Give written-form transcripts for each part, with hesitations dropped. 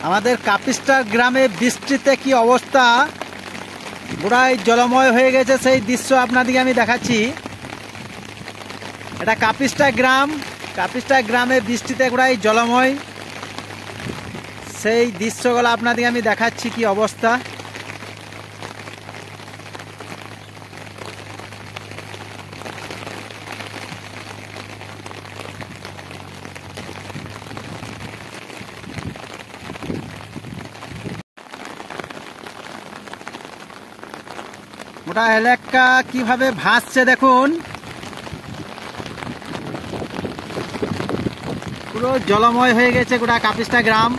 আমাদের কাপিস্টার গ্রামে বৃষ্টিতে কি অবস্থা, পুরাই জলময় হয়ে গেছে। সেই দৃশ্য আপনাদেরকে আমি দেখাচ্ছি। এটা কাপিস্টার গ্রাম। কাপিস্টার গ্রামে বৃষ্টিতে পুরাই জলময়, সেই দৃশ্যগুলো আপনাদেরকে আমি দেখাচ্ছি কি অবস্থা। গোটা এলাকা কিভাবে ভাসছে দেখুন, পুরো জলময় হয়ে গেছে গোটা কাপিস্টা গ্রাম।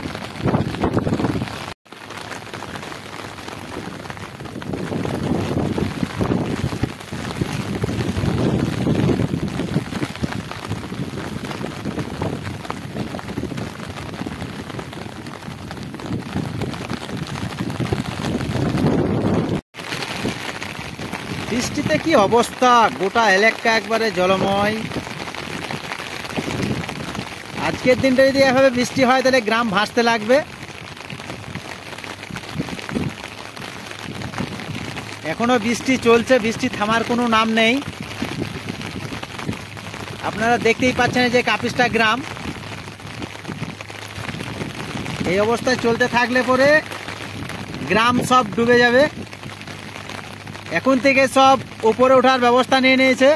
বৃষ্টিতে কি অবস্থা, গোটা এলাকা একবারে জলময়। আজকের দিনটা যদি এভাবে বৃষ্টি হয় তাহলে গ্রাম ভাসতে লাগবে। এখনো বৃষ্টি চলছে, বৃষ্টি থামার কোনো নাম নেই। আপনারা দেখতেই পাচ্ছেন যে কাপিস্টা গ্রাম এই অবস্থায় চলতে থাকলে পরে গ্রাম সব ডুবে যাবে। এখন থেকে সব উপরে ওঠার ব্যবস্থা নিয়ে নিয়েছে।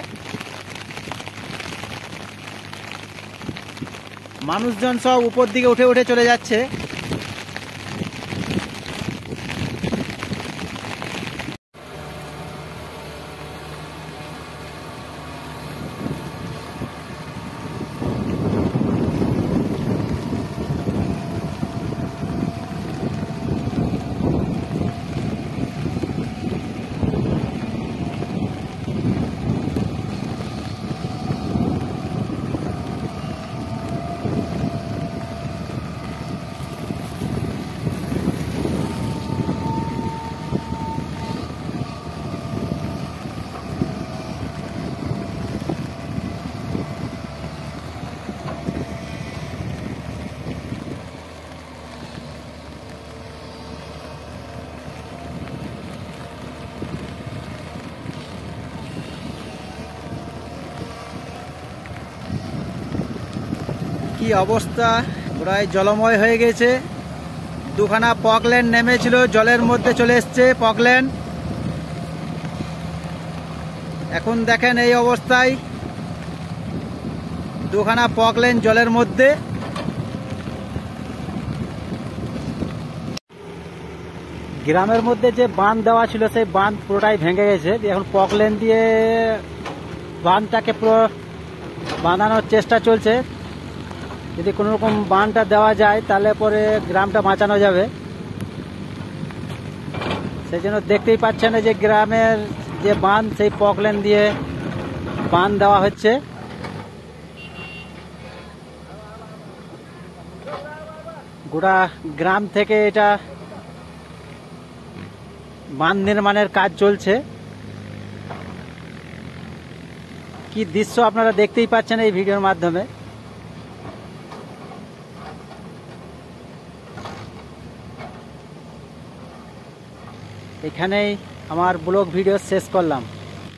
মানুষজন সব উপর দিকে উঠে উঠে চলে যাচ্ছে। কি অবস্থা, প্রায় জলময় হয়ে গেছে। দুখানা পকলেন নেমেছিল, জলের মধ্যে চলে এসছে পকলেন। এখন দেখেন এই অবস্থায় দুখানা পকলেন জলের মধ্যে। গ্রামের মধ্যে যে বাঁধ দেওয়া ছিল সেই বাঁধ পুরোটাই ভেঙে গেছে। এখন পকলেন দিয়ে বাঁধটাকে পুরো বাঁধানোর চেষ্টা চলছে। যদি কোনো রকম বাঁধটা দেওয়া যায় তাহলে পরে গ্রামটা বাঁচানো যাবে। সেই জন্য দেখতেই পাচ্ছেন যে গ্রামের যে বাঁধ সেই পকলেন দিয়ে বাঁধ দেওয়া হচ্ছে। গোটা গ্রাম থেকে এটা বাঁধ নির্মাণের কাজ চলছে। কি দৃশ্য আপনারা দেখতেই পাচ্ছেন এই ভিডিওর মাধ্যমে। এখানেই আমার ব্লগ ভিডিও শেষ করলাম।